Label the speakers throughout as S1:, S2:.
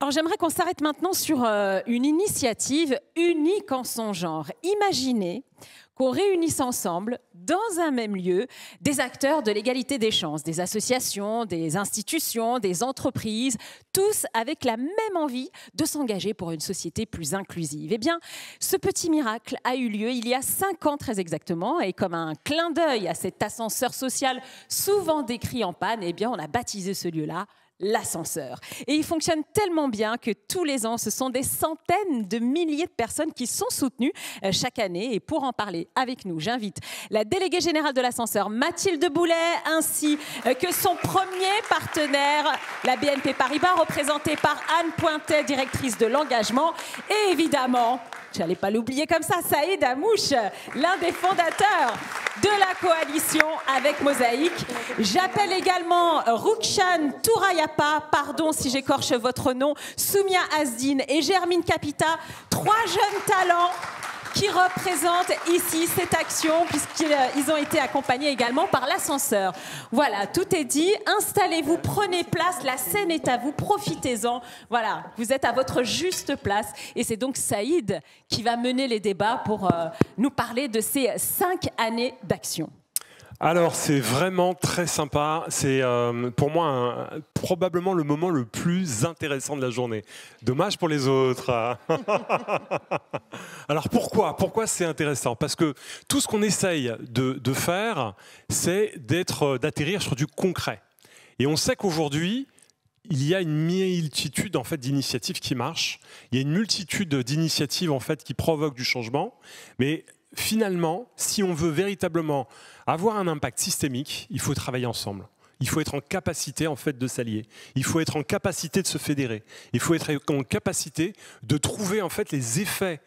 S1: Alors j'aimerais qu'on s'arrête maintenant sur une initiative unique en son genre. Imaginez qu'on réunisse ensemble, dans un même lieu, des acteurs de l'égalité des chances, des associations, des institutions, des entreprises, tous avec la même envie de s'engager pour une société plus inclusive. Eh bien, ce petit miracle a eu lieu il y a 5 ans très exactement, et comme un clin d'œil à cet ascenseur social souvent décrit en panne, eh bien, on a baptisé ce lieu-là l'ascenseur. Et il fonctionne tellement bien que tous les ans, ce sont des centaines de milliers de personnes qui sont soutenues chaque année. Et pour en parler avec nous, j'invite la déléguée générale de l'ascenseur, Mathilde Boulet, ainsi que son premier partenaire, la BNP Paribas, représentée par Anne Pointet, directrice de l'engagement. Et évidemment, je n'allais pas l'oublier comme ça, Saïd Amouche, l'un des fondateurs de la coalition avec Mosaïque. J'appelle également Rukshan Tourayapa, pardon si j'écorche votre nom, Soumia Asdine et Germine Capita, 3 jeunes talents qui représentent ici cette action, puisqu'ils ont été accompagnés également par l'ascenseur. Voilà, tout est dit. Installez-vous, prenez place, la scène est à vous, profitez-en. Voilà, vous êtes à votre juste place. Et c'est donc Saïd qui va mener les débats pour nous parler de ces 5 années d'action.
S2: Alors, c'est vraiment très sympa. C'est pour moi probablement le moment le plus intéressant de la journée. Dommage pour les autres. Alors, pourquoi c'est intéressant? Parce que tout ce qu'on essaye de faire, c'est d'atterrir sur du concret. Et on sait qu'aujourd'hui, il y a une multitude en fait, d'initiatives qui marchent. Il y a une multitude d'initiatives en fait, qui provoquent du changement. Mais finalement, si on veut véritablement avoir un impact systémique, il faut travailler ensemble. Il faut être en capacité en fait, de s'allier. Il faut être en capacité de se fédérer. Il faut être en capacité de trouver en fait, les effets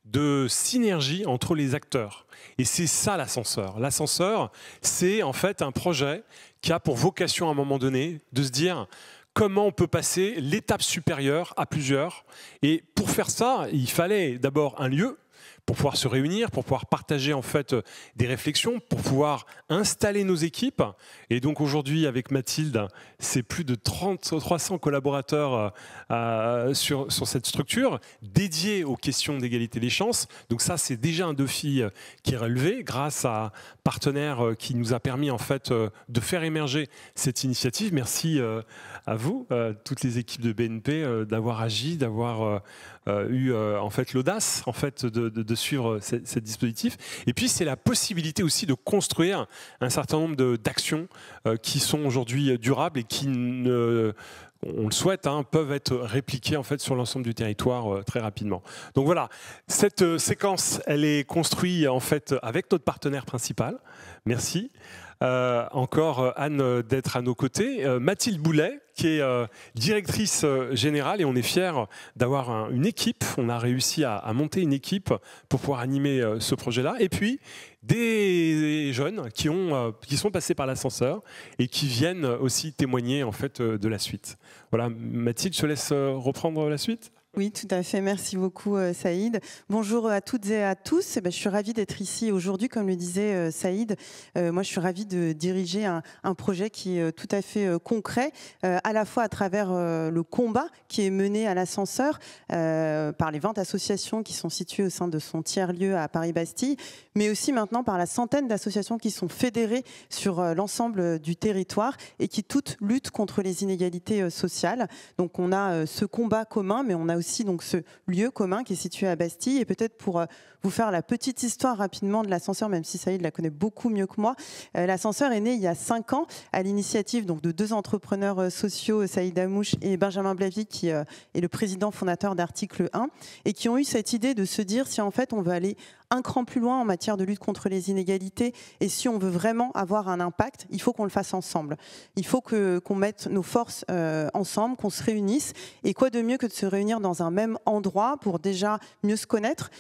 S2: de synergie entre les acteurs. Et c'est ça l'ascenseur. L'ascenseur, c'est en fait un projet qui a pour vocation à un moment donné de se dire comment on peut passer l'étape supérieure à plusieurs. Et pour faire ça, il fallait d'abord un lieu pour pouvoir se réunir, pour pouvoir partager en fait des réflexions, pour pouvoir installer nos équipes. Et donc aujourd'hui, avec Mathilde, c'est plus de 300 collaborateurs sur cette structure dédiée aux questions d'égalité des chances. Donc ça, c'est déjà un défi qui est relevé grâce à un partenaire qui nous a permis en fait de faire émerger cette initiative. Merci à vous, toutes les équipes de BNP, d'avoir agi, d'avoir eu en fait l'audace en fait de suivre ce dispositif. Et puis c'est la possibilité aussi de construire un certain nombre d'actions qui sont aujourd'hui durables et qui on le souhaite, peuvent être répliquées en fait sur l'ensemble du territoire très rapidement. Donc voilà, cette séquence, elle est construite en fait avec notre partenaire principal. Merci. Encore Anne d'être à nos côtés. Mathilde Boulet, qui est directrice générale, et on est fiers d'avoir une équipe. On a réussi à monter une équipe pour pouvoir animer ce projet-là. Et puis, des jeunes qui sont passés par l'ascenseur et qui viennent aussi témoigner en fait, de la suite. Voilà, Mathilde, je te laisse reprendre la suite.
S3: Oui, tout à fait. Merci beaucoup, Saïd. Bonjour à toutes et à tous. Je suis ravie d'être ici aujourd'hui. Comme le disait Saïd, moi, je suis ravie de diriger un projet qui est tout à fait concret, à la fois à travers le combat qui est mené à l'ascenseur par les 20 associations qui sont situées au sein de son tiers-lieu à Paris-Bastille, mais aussi maintenant par la centaine d'associations qui sont fédérées sur l'ensemble du territoire et qui toutes luttent contre les inégalités sociales. Donc, on a ce combat commun, mais on a aussi donc ce lieu commun qui est situé à Bastille. Et peut-être pour vous faire la petite histoire rapidement de l'ascenseur, même si Saïd la connaît beaucoup mieux que moi, l'ascenseur est né il y a 5 ans à l'initiative donc de 2 entrepreneurs sociaux, Saïd Amouche et Benjamin Blavie, qui est le président fondateur d'Article 1, et qui ont eu cette idée de se dire si en fait on veut aller un cran plus loin en matière de lutte contre les inégalités et si on veut vraiment avoir un impact, il faut qu'on le fasse ensemble. Il faut qu'on mette nos forces ensemble, qu'on se réunisse. Et quoi de mieux que de se réunir dans un même endroit pour déjà mieux se connaître,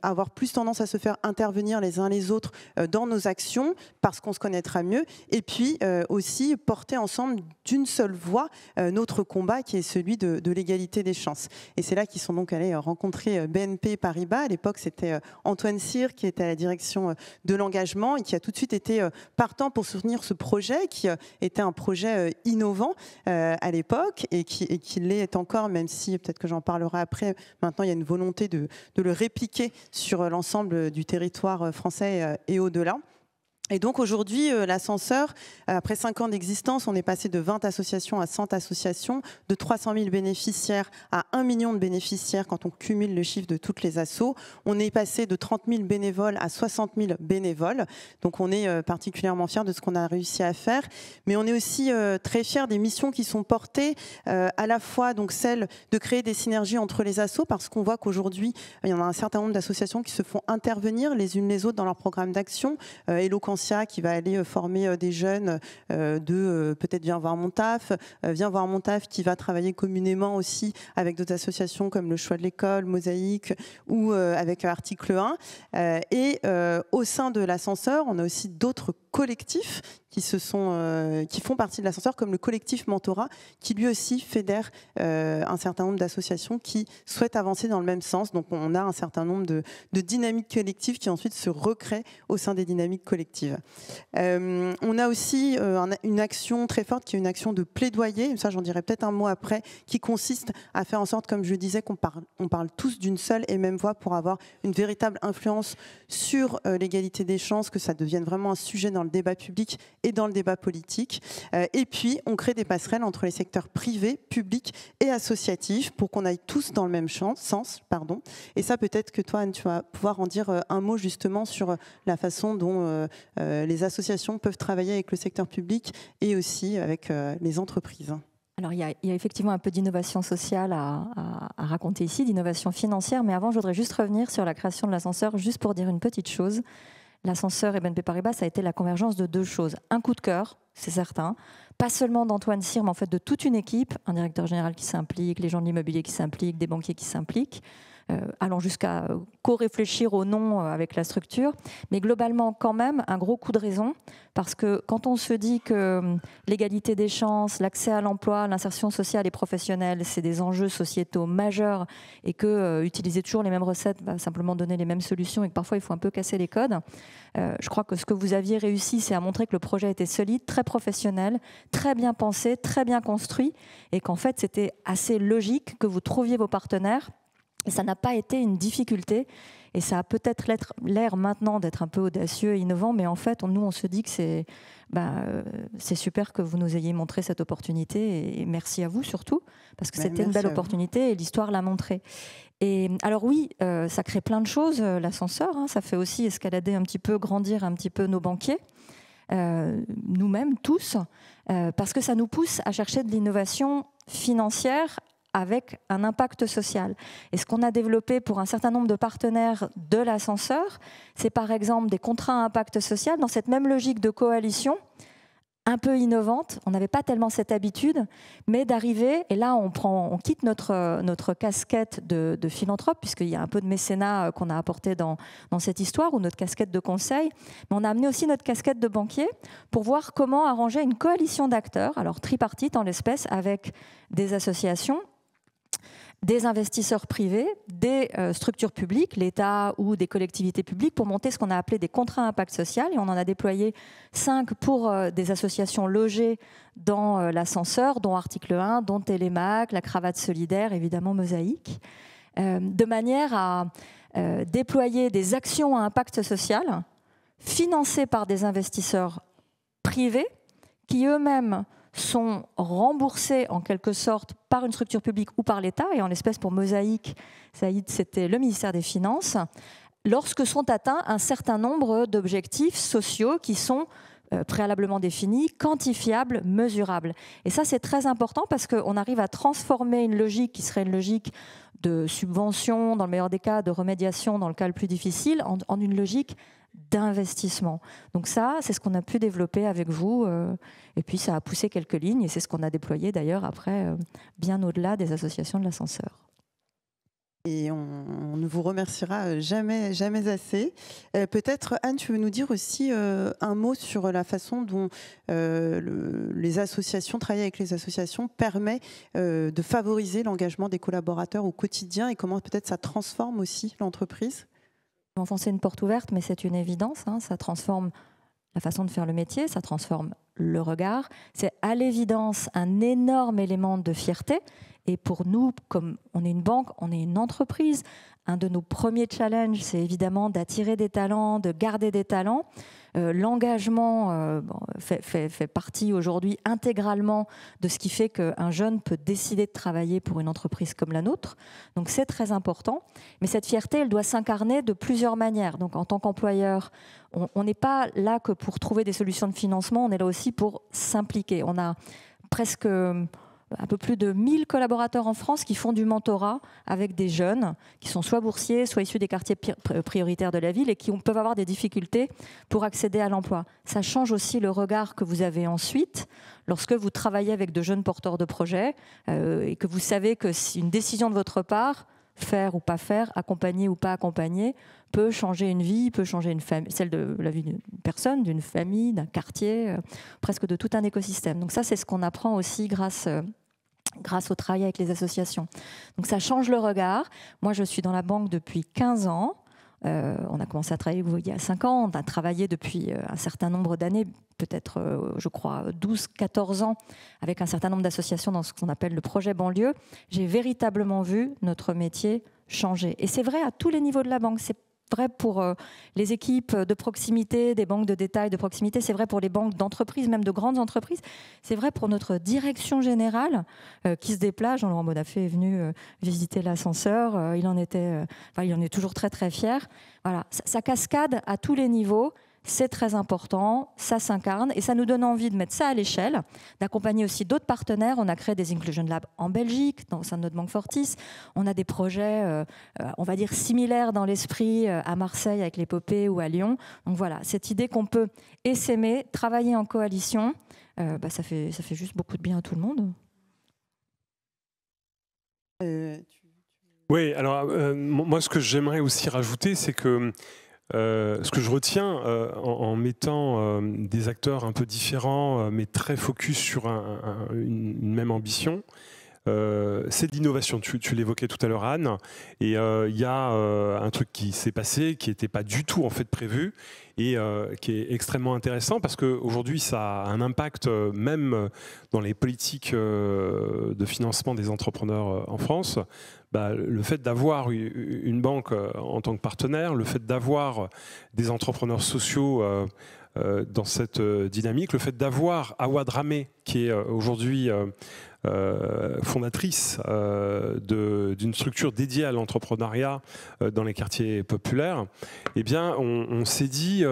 S3: avoir plus tendance à se faire intervenir les uns les autres dans nos actions parce qu'on se connaîtra mieux. Et puis aussi porter ensemble d'une seule voix notre combat qui est celui de l'égalité des chances. Et c'est là qu'ils sont donc allés rencontrer BNP Paribas. À l'époque, c'était en Antoine Cyr, qui est à la direction de l'engagement et qui a tout de suite été partant pour soutenir ce projet, qui était un projet innovant à l'époque et qui l'est encore, même si, peut-être que j'en parlerai après, maintenant il y a une volonté de le répliquer sur l'ensemble du territoire français et au-delà. Et donc aujourd'hui, l'ascenseur, après 5 ans d'existence, on est passé de 20 associations à 100 associations, de 300 000 bénéficiaires à 1 million de bénéficiaires quand on cumule le chiffre de toutes les assos. On est passé de 30 000 bénévoles à 60 000 bénévoles. Donc on est particulièrement fiers de ce qu'on a réussi à faire. Mais on est aussi très fiers des missions qui sont portées, à la fois donc celle de créer des synergies entre les assos, parce qu'on voit qu'aujourd'hui, il y en a un certain nombre d'associations qui se font intervenir les unes les autres dans leur programme d'action. Eloquentia qui va aller former des jeunes de peut-être Viens voir mon taf, Viens voir mon taf qui va travailler communément aussi avec d'autres associations comme le Choix de l'école, Mosaïque ou avec Article 1. Et au sein de l'ascenseur, on a aussi d'autres collectifs qui font partie de l'ascenseur, comme le collectif Mentorat, qui lui aussi fédère un certain nombre d'associations qui souhaitent avancer dans le même sens. Donc on a un certain nombre de dynamiques collectives qui ensuite se recréent au sein des dynamiques collectives. On a aussi une action très forte qui est une action de plaidoyer, ça j'en dirai peut-être un mot après, qui consiste à faire en sorte, comme je disais, qu'on parle tous d'une seule et même voix pour avoir une véritable influence sur l'égalité des chances, que ça devienne vraiment un sujet dans le débat public et dans le débat politique. Et puis, on crée des passerelles entre les secteurs privés, publics et associatifs pour qu'on aille tous dans le même sens. Et ça, peut-être que toi, Anne, tu vas pouvoir en dire un mot justement sur la façon dont les associations peuvent travailler avec le secteur public et aussi avec les entreprises.
S4: Alors, il y a effectivement un peu d'innovation sociale à raconter ici, d'innovation financière, mais avant, je voudrais juste revenir sur la création de l'ascenseur, juste pour dire une petite chose. L'ascenseur et BNP Paribas, ça a été la convergence de 2 choses. Un coup de cœur, c'est certain, pas seulement d'Antoine Cyr, mais en fait de toute une équipe, un directeur général qui s'implique, les gens de l'immobilier qui s'impliquent, des banquiers qui s'impliquent, allant jusqu'à co-réfléchir au nom avec la structure, mais globalement quand même un gros coup de raison, parce que quand on se dit que l'égalité des chances, l'accès à l'emploi, l'insertion sociale et professionnelle, c'est des enjeux sociétaux majeurs et que utiliser toujours les mêmes recettes va simplement donner les mêmes solutions et que parfois il faut un peu casser les codes, je crois que ce que vous aviez réussi, c'est à montrer que le projet était solide, très professionnel, très bien pensé, très bien construit et qu'en fait c'était assez logique que vous trouviez vos partenaires. Et ça n'a pas été une difficulté et ça a peut-être l'air maintenant d'être un peu audacieux et innovant, mais en fait, nous, on se dit que c'est super que vous nous ayez montré cette opportunité et merci à vous surtout, parce que c'était une belle opportunité et l'histoire l'a montré. Et alors oui, ça crée plein de choses, l'ascenseur, ça fait aussi escalader un petit peu, grandir un petit peu nos banquiers, nous-mêmes tous, parce que ça nous pousse à chercher de l'innovation financière avec un impact social. Et ce qu'on a développé pour un certain nombre de partenaires de l'ascenseur, c'est par exemple des contrats à impact social dans cette même logique de coalition, un peu innovante. On n'avait pas tellement cette habitude, mais d'arriver, et là on quitte notre casquette de philanthrope, puisqu'il y a un peu de mécénat qu'on a apporté dans cette histoire, ou notre casquette de conseil, mais on a amené aussi notre casquette de banquier pour voir comment arranger une coalition d'acteurs, alors tripartite en l'espèce, avec des associations, des investisseurs privés, des structures publiques, l'État ou des collectivités publiques, pour monter ce qu'on a appelé des contrats à impact social. Et on en a déployé 5 pour des associations logées dans l'ascenseur, dont Article 1, dont Télémac, la Cravate Solidaire, évidemment Mosaïque, de manière à déployer des actions à impact social financées par des investisseurs privés qui eux-mêmes sont remboursés en quelque sorte par une structure publique ou par l'État, et en l'espèce pour Mosaïque, Saïd, c'était le ministère des Finances, lorsque sont atteints un certain nombre d'objectifs sociaux qui sont préalablement définis, quantifiables, mesurables. Et ça, c'est très important parce qu'on arrive à transformer une logique qui serait une logique de subvention, dans le meilleur des cas, de remédiation, dans le cas le plus difficile, en une logique d'investissement. Donc ça, c'est ce qu'on a pu développer avec vous. Et puis, ça a poussé quelques lignes. Et c'est ce qu'on a déployé, d'ailleurs, après, bien au-delà des associations de l'ascenseur.
S3: Et on ne vous remerciera jamais assez. Peut-être, Anne, tu veux nous dire aussi un mot sur la façon dont les associations, travailler avec les associations, permet de favoriser l'engagement des collaborateurs au quotidien et comment peut-être ça transforme aussi l'entreprise ?
S4: enfoncer une porte ouverte, mais c'est une évidence. Hein, ça transforme la façon de faire le métier, ça transforme le regard. C'est à l'évidence un énorme élément de fierté. Et pour nous, comme on est une banque, on est une entreprise, un de nos premiers challenges, c'est évidemment d'attirer des talents, de garder des talents. L'engagement fait partie aujourd'hui intégralement de ce qui fait qu'un jeune peut décider de travailler pour une entreprise comme la nôtre. Donc c'est très important. Mais cette fierté, elle doit s'incarner de plusieurs manières. Donc en tant qu'employeur, on n'est pas là que pour trouver des solutions de financement, on est là aussi pour s'impliquer. On a presque un peu plus de 1000 collaborateurs en France qui font du mentorat avec des jeunes qui sont soit boursiers, soit issus des quartiers prioritaires de la ville et qui peuvent avoir des difficultés pour accéder à l'emploi. Ça change aussi le regard que vous avez ensuite lorsque vous travaillez avec de jeunes porteurs de projets et que vous savez que si une décision de votre part, faire ou pas faire, accompagner ou pas accompagner, peut changer une vie, peut changer une famille, celle de la vie d'une personne, d'une famille, d'un quartier, presque de tout un écosystème. Donc ça, c'est ce qu'on apprend aussi grâce au travail avec les associations. Donc ça change le regard. Moi, je suis dans la banque depuis 15 ans. On a commencé à travailler il y a 5 ans. On a travaillé depuis un certain nombre d'années, peut-être, je crois, 12-14 ans, avec un certain nombre d'associations dans ce qu'on appelle le projet banlieue. J'ai véritablement vu notre métier changer. Et c'est vrai à tous les niveaux de la banque. C'est vrai pour les équipes de proximité, des banques de détail de proximité, c'est vrai pour les banques d'entreprise, même de grandes entreprises, c'est vrai pour notre direction générale qui se déplace. Jean-Laurent Bonnafé est venu visiter l'ascenseur, il en est toujours très très fier. Voilà, ça cascade à tous les niveaux. C'est très important, ça s'incarne et ça nous donne envie de mettre ça à l'échelle, d'accompagner aussi d'autres partenaires. On a créé des Inclusion Labs en Belgique, au sein de notre banque Fortis. On a des projets, on va dire, similaires dans l'esprit à Marseille avec l'Épopée ou à Lyon. Donc voilà, cette idée qu'on peut essaimer, travailler en coalition, ça fait juste beaucoup de bien à tout le monde.
S2: Oui, alors moi ce que j'aimerais aussi rajouter, c'est que ce que je retiens en mettant des acteurs un peu différents, mais très focus sur une même ambition, c'est de l'innovation. Tu l'évoquais tout à l'heure, Anne, et il y a un truc qui s'est passé, qui n'était pas du tout en fait prévu, et qui est extrêmement intéressant parce qu'aujourd'hui ça a un impact même dans les politiques de financement des entrepreneurs en France. Le fait d'avoir une banque en tant que partenaire, le fait d'avoir des entrepreneurs sociaux dans cette dynamique, le fait d'avoir Awa Dramé qui est aujourd'hui fondatrice d'une structure dédiée à l'entrepreneuriat dans les quartiers populaires, eh bien, on s'est dit,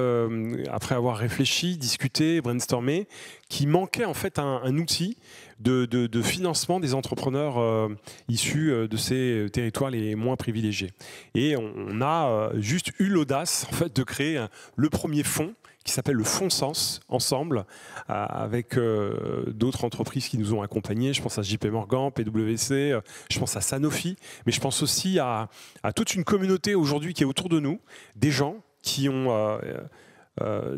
S2: après avoir réfléchi, discuté, brainstormé, qu'il manquait en fait un outil de financement des entrepreneurs issus de ces territoires les moins privilégiés. Et on a juste eu l'audace en fait, de créer le premier fonds qui s'appelle le Fonds Sens, ensemble, avec d'autres entreprises qui nous ont accompagnés. Je pense à JP Morgan, PwC, je pense à Sanofi, mais je pense aussi à toute une communauté aujourd'hui qui est autour de nous, des gens qui ont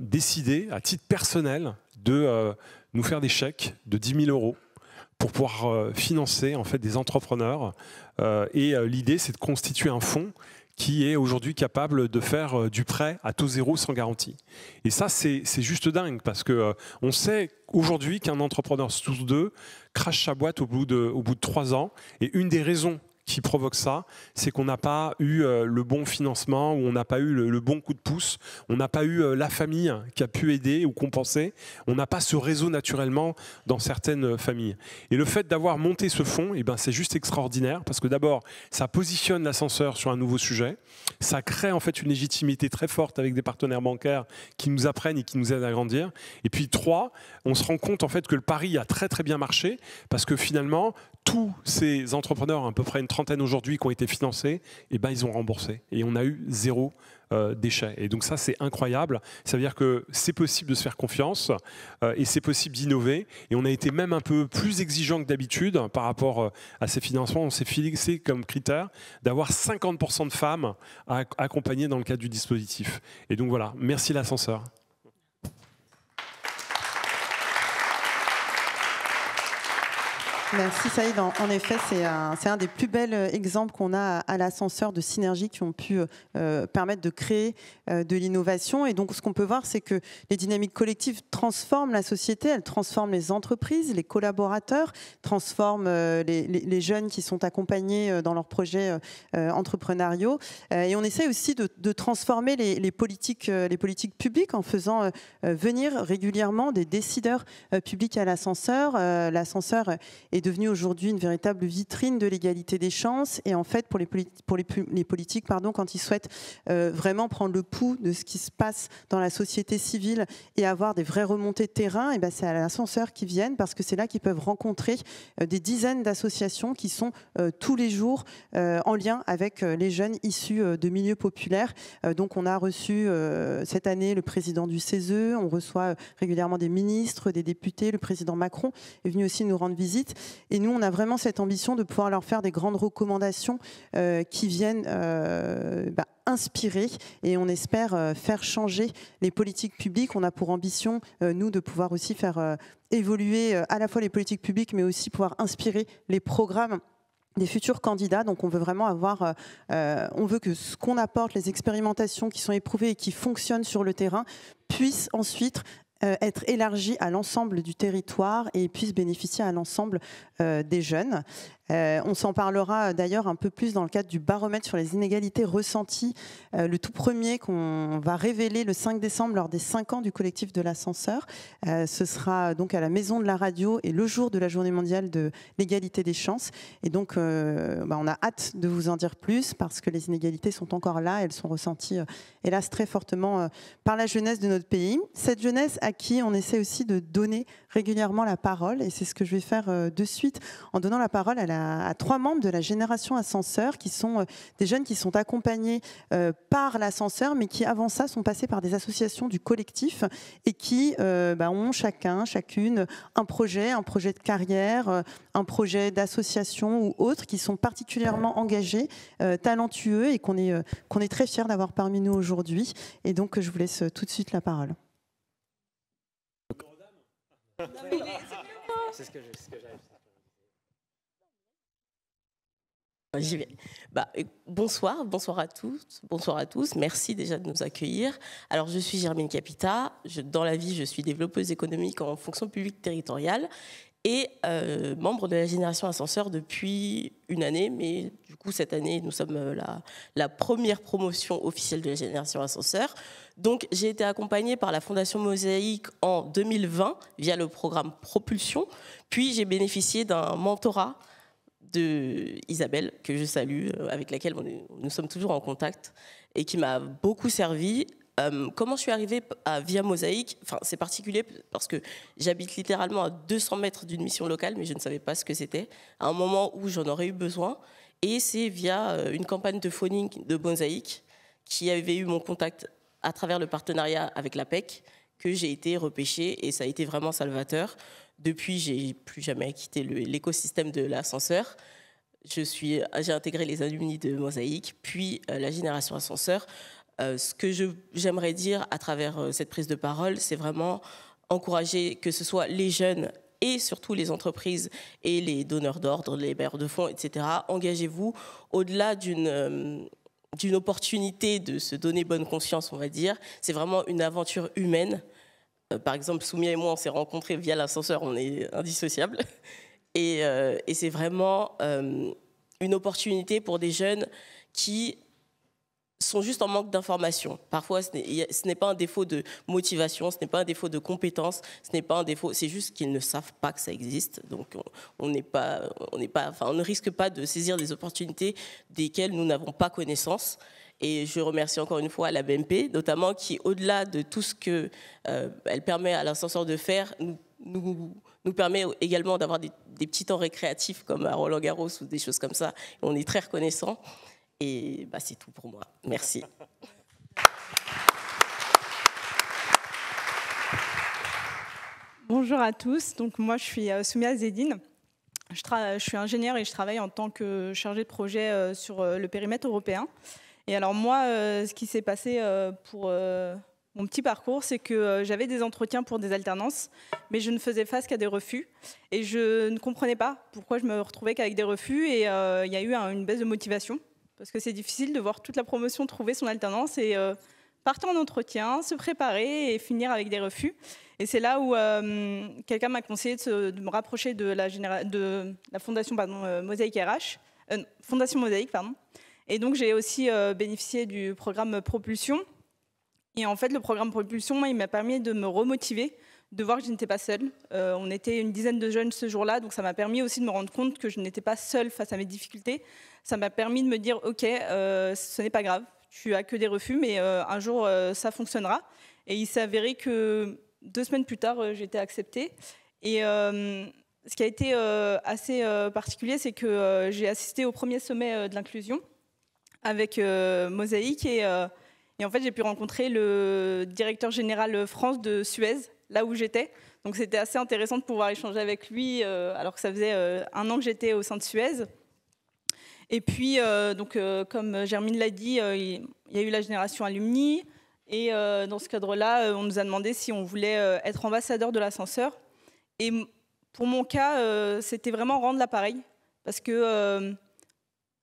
S2: décidé, à titre personnel, de nous faire des chèques de 10 000 € pour pouvoir financer en fait, des entrepreneurs. Et l'idée, c'est de constituer un fonds qui est aujourd'hui capable de faire du prêt à taux zéro sans garantie. Et ça, c'est juste dingue, parce qu'on sait aujourd'hui qu'un entrepreneur sur 2 crache sa boîte au bout de 3 ans. Et une des raisons qui provoque ça, c'est qu'on n'a pas eu le bon financement, ou on n'a pas eu le bon coup de pouce, on n'a pas eu la famille qui a pu aider ou compenser, on n'a pas ce réseau naturellement dans certaines familles. Et le fait d'avoir monté ce fonds, eh ben, c'est juste extraordinaire, parce que d'abord, ça positionne l'ascenseur sur un nouveau sujet, ça crée en fait une légitimité très forte avec des partenaires bancaires qui nous apprennent et qui nous aident à grandir. Et puis 3, on se rend compte en fait que le pari a très très bien marché, parce que finalement, tous ces entrepreneurs, à peu près une trentaine aujourd'hui, qui ont été financés, eh ben, ils ont remboursé. Et on a eu 0 déchet. Et donc ça, c'est incroyable. Ça veut dire que c'est possible de se faire confiance et c'est possible d'innover. Et on a été même un peu plus exigeant que d'habitude par rapport à ces financements. On s'est fixé comme critère d'avoir 50% de femmes accompagnées dans le cadre du dispositif. Et donc voilà, merci l'ascenseur.
S3: Merci Saïd. En effet, c'est un des plus bels exemples qu'on a à l'ascenseur de synergie qui ont pu permettre de créer de l'innovation. Et donc, ce qu'on peut voir, c'est que les dynamiques collectives transforment la société, elles transforment les entreprises, les collaborateurs, transforment les jeunes qui sont accompagnés dans leurs projets entrepreneuriaux. Et on essaie aussi de transformer les politiques publiques en faisant venir régulièrement des décideurs publics à l'ascenseur. L'ascenseur est devenu aujourd'hui une véritable vitrine de l'égalité des chances. Et en fait, pour les politiques, quand ils souhaitent vraiment prendre le pouls de ce qui se passe dans la société civile et avoir des vraies remontées de terrain, et ben c'est à l'ascenseur qu'ils viennent, parce que c'est là qu'ils peuvent rencontrer des dizaines d'associations qui sont tous les jours en lien avec les jeunes issus de milieux populaires. Donc on a reçu cette année le président du CESE, on reçoit régulièrement des ministres, des députés, le président Macron est venu aussi nous rendre visite. Et nous, on a vraiment cette ambition de pouvoir leur faire des grandes recommandations qui viennent inspirer, et on espère faire changer les politiques publiques. On a pour ambition, nous, de pouvoir aussi faire évoluer à la fois les politiques publiques, mais aussi pouvoir inspirer les programmes des futurs candidats. Donc on veut vraiment avoir, on veut que ce qu'on apporte, les expérimentations qui sont éprouvées et qui fonctionnent sur le terrain, puissent ensuite être élargi à l'ensemble du territoire et puisse bénéficier à l'ensemble des jeunes. On s'en parlera d'ailleurs un peu plus dans le cadre du baromètre sur les inégalités ressenties, le tout premier qu'on va révéler le 5 décembre lors des 5 ans du collectif de l'ascenseur. Ce sera donc à la Maison de la Radio et le jour de la Journée mondiale de l'égalité des chances. Et donc on a hâte de vous en dire plus, parce que les inégalités sont encore là, elles sont ressenties hélas très fortement par la jeunesse de notre pays. Cette jeunesse à qui on essaie aussi de donner régulièrement la parole, et c'est ce que je vais faire de suite en donnant la parole à 3 membres de la génération ascenseur, qui sont des jeunes qui sont accompagnés par l'ascenseur, mais qui avant ça sont passés par des associations du collectif et qui ont chacune un projet de carrière, un projet d'association ou autre, qui sont particulièrement engagés, talentueux, et qu'on est très fiers d'avoir parmi nous aujourd'hui. Et donc je vous laisse tout de suite la parole.
S5: C'est ce que j'arrive.
S6: J'y vais. Bonsoir à tous. Merci déjà de nous accueillir. Alors, je suis Germaine Capita. Dans la vie, je suis développeuse économique en fonction publique territoriale et membre de la génération ascenseur depuis une année. Mais du coup, cette année, nous sommes la première promotion officielle de la génération ascenseur. Donc, j'ai été accompagnée par la Fondation Mosaïque en 2020 via le programme Propulsion. Puis, j'ai bénéficié d'un mentorat de Isabelle, que je salue, avec laquelle nous sommes toujours en contact et qui m'a beaucoup servi. Comment je suis arrivée via Mosaïque? C'est particulier parce que j'habite littéralement à 200 mètres d'une mission locale, mais je ne savais pas ce que c'était à un moment où j'en aurais eu besoin. Et c'est via une campagne de phoning de Mosaïque qui avait eu mon contact à travers le partenariat avec l'APEC que j'ai été repêchée, et ça a été vraiment salvateur. Depuis, j'ai plus jamais quitté l'écosystème de l'ascenseur. J'ai intégré les alumni de Mosaïque, puis la génération ascenseur. Ce que j'aimerais dire à travers cette prise de parole, c'est vraiment encourager que ce soit les jeunes et surtout les entreprises et les donneurs d'ordre, les bailleurs de fonds, etc. Engagez-vous au-delà d'une opportunité de se donner bonne conscience, on va dire. C'est vraiment une aventure humaine. Par exemple, Soumia et moi, on s'est rencontrés via l'ascenseur, on est indissociables. Et c'est vraiment une opportunité pour des jeunes qui sont juste en manque d'information. Parfois, ce n'est pas un défaut de motivation, ce n'est pas un défaut de compétence, ce n'est pas un défaut, c'est juste qu'ils ne savent pas que ça existe. Donc, on ne risque pas de saisir des opportunités desquelles nous n'avons pas connaissance. Et je remercie encore une fois la BNP, notamment, qui, au-delà de tout ce qu'elle permet à l'ascenseur de faire, nous permet également d'avoir des petits temps récréatifs comme à Roland-Garros ou des choses comme ça. Et on est très reconnaissants. Et c'est tout pour moi. Merci.
S7: Bonjour à tous. Donc, moi, je suis Soumia Zedine. Je suis ingénieure et je travaille en tant que chargée de projet sur le périmètre européen. Et alors moi, ce qui s'est passé pour mon petit parcours, c'est que j'avais des entretiens pour des alternances, mais je ne faisais face qu'à des refus. Et je ne comprenais pas pourquoi je me retrouvais qu'avec des refus. Et il y a eu une baisse de motivation, parce que c'est difficile de voir toute la promotion trouver son alternance et partir en entretien, se préparer et finir avec des refus. Et c'est là où quelqu'un m'a conseillé de me rapprocher de la fondation Mosaïque RH, Fondation Mosaïque, pardon. Et donc j'ai aussi bénéficié du programme Propulsion. Et en fait, le programme Propulsion, moi, il m'a permis de me remotiver, de voir que je n'étais pas seule. On était une dizaine de jeunes ce jour-là, donc ça m'a permis aussi de me rendre compte que je n'étais pas seule face à mes difficultés. Ça m'a permis de me dire, OK, ce n'est pas grave, tu as que des refus, mais un jour, ça fonctionnera. Et il s'est avéré que 2 semaines plus tard, j'étais acceptée. Et ce qui a été assez particulier, c'est que j'ai assisté au premier sommet de l'inclusion avec Mosaïque et en fait, j'ai pu rencontrer le directeur général France de Suez, là où j'étais. Donc c'était assez intéressant de pouvoir échanger avec lui, alors que ça faisait 1 an que j'étais au sein de Suez. Et puis, comme Germine l'a dit, il y a eu la génération Alumni. Et dans ce cadre-là, on nous a demandé si on voulait être ambassadeur de l'ascenseur. Et pour mon cas, c'était vraiment rendre l'appareil. Parce que,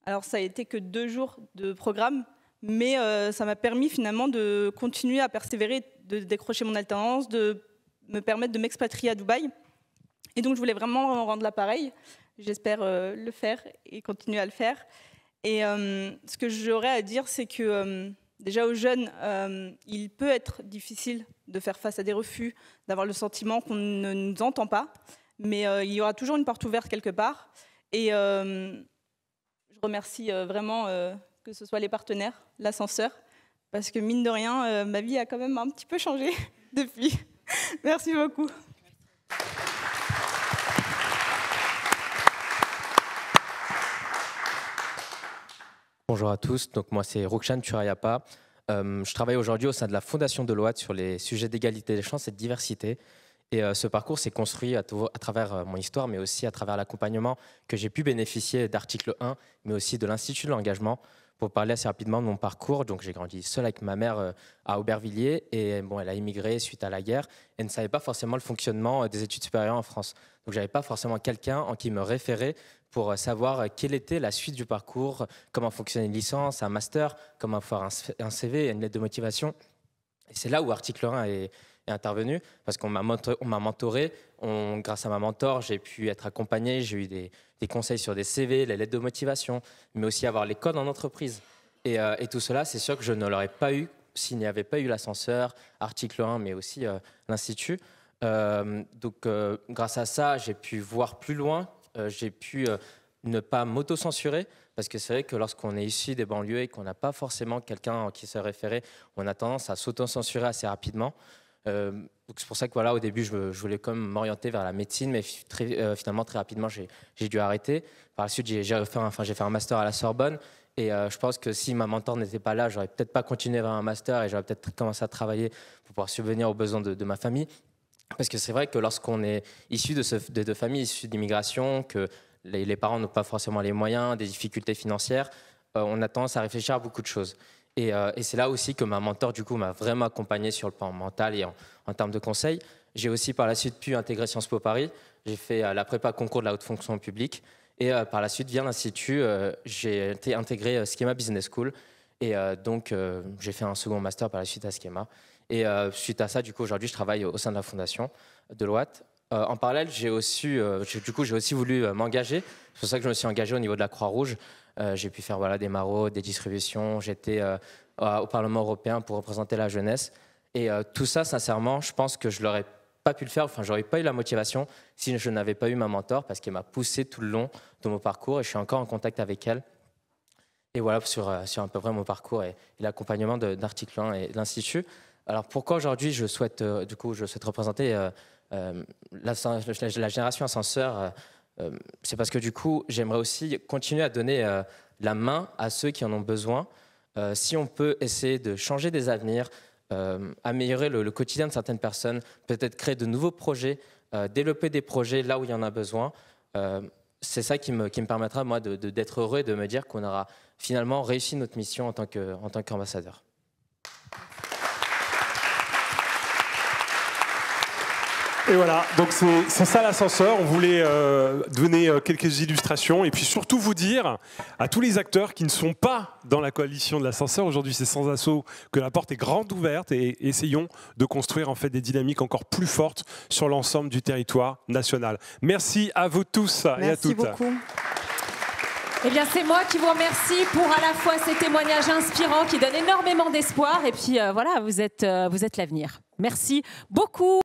S7: alors ça a été que 2 jours de programme, mais ça m'a permis finalement de continuer à persévérer, de décrocher mon alternance, de me permettre de m'expatrier à Dubaï. Et donc je voulais vraiment rendre l'appareil. J'espère le faire et continuer à le faire. Et ce que j'aurais à dire, c'est que déjà aux jeunes, il peut être difficile de faire face à des refus, d'avoir le sentiment qu'on ne nous entend pas, mais il y aura toujours une porte ouverte quelque part. Et je remercie vraiment que ce soit les partenaires, l'ascenseur, parce que mine de rien, ma vie a quand même un petit peu changé depuis. Merci beaucoup.
S5: Bonjour à tous, donc moi c'est Rukshan Turayapa. Je travaille aujourd'hui au sein de la Fondation Deloitte sur les sujets d'égalité des chances et de diversité. Et ce parcours s'est construit à travers mon histoire, mais aussi à travers l'accompagnement que j'ai pu bénéficier d'Article 1, mais aussi de l'Institut de l'engagement. Pour parler assez rapidement de mon parcours, donc j'ai grandi seul avec ma mère à Aubervilliers et bon, elle a immigré suite à la guerre et ne savait pas forcément le fonctionnement des études supérieures en France. Donc j'avais pas forcément quelqu'un en qui me référer pour savoir quelle était la suite du parcours, comment fonctionnait une licence, un master, comment faire un CV, une lettre de motivation. Et c'est là où Article 1 est intervenu parce qu'on m'a mentoré. Grâce à ma mentor, j'ai pu être accompagné, j'ai eu des conseils sur des CV, les lettres de motivation, mais aussi avoir les codes en entreprise. Et tout cela, c'est sûr que je ne l'aurais pas eu s'il n'y avait pas eu l'ascenseur, Article 1, mais aussi l'Institut. Grâce à ça, j'ai pu voir plus loin, j'ai pu ne pas m'auto-censurer, parce que c'est vrai que lorsqu'on est issu des banlieues et qu'on n'a pas forcément quelqu'un à qui se référer, on a tendance à s'auto-censurer assez rapidement. Donc c'est pour ça que voilà, au début, je voulais quand même m'orienter vers la médecine, mais finalement, très rapidement, j'ai dû arrêter. Par la suite, j'ai fait un master à la Sorbonne. Et je pense que si ma mentor n'était pas là, j'aurais peut-être pas continué vers un master et j'aurais peut-être commencé à travailler pour pouvoir subvenir aux besoins de ma famille. Parce que c'est vrai que lorsqu'on est issu de familles issues d'immigration, que les parents n'ont pas forcément les moyens, des difficultés financières, on a tendance à réfléchir à beaucoup de choses. Et c'est là aussi que ma mentor, du coup, m'a vraiment accompagné sur le plan mental et en termes de conseils. J'ai aussi par la suite pu intégrer Sciences Po Paris. J'ai fait la prépa concours de la haute fonction publique. Et par la suite, via l'Institut, j'ai été intégré Schema Business School. Et donc, j'ai fait un second master par la suite à Schema. Et suite à ça, du coup, aujourd'hui, je travaille au sein de la Fondation Deloitte. En parallèle, j'ai aussi voulu m'engager. C'est pour ça que je me suis engagé au niveau de la Croix-Rouge. J'ai pu faire des maraudes, des distributions. J'étais au Parlement européen pour représenter la jeunesse. Et tout ça, sincèrement, je pense que je l'aurais pas pu le faire. Enfin, j'aurais pas eu la motivation si je n'avais pas eu ma mentor, parce qu'elle m'a poussé tout le long de mon parcours et je suis encore en contact avec elle. Et voilà sur à peu près mon parcours et l'accompagnement d'Article 1 et de l'Institut. Alors pourquoi aujourd'hui je souhaite représenter la génération ascenseur, c'est parce que du coup j'aimerais aussi continuer à donner la main à ceux qui en ont besoin. Si on peut essayer de changer des avenirs, améliorer le quotidien de certaines personnes, peut-être créer de nouveaux projets, développer des projets là où il y en a besoin, c'est ça qui me permettra moi d'être heureux et de me dire qu'on aura finalement réussi notre mission en tant qu'ambassadeur.
S2: Et voilà, donc c'est ça l'ascenseur. On voulait donner quelques illustrations et puis surtout vous dire à tous les acteurs qui ne sont pas dans la coalition de l'ascenseur, aujourd'hui c'est Sans Asso, que la porte est grande ouverte et essayons de construire en fait des dynamiques encore plus fortes sur l'ensemble du territoire national. Merci à vous tous et à toutes.
S3: Merci beaucoup.
S1: Eh bien, c'est moi qui vous remercie pour à la fois ces témoignages inspirants qui donnent énormément d'espoir et puis voilà, vous êtes l'avenir. Merci beaucoup.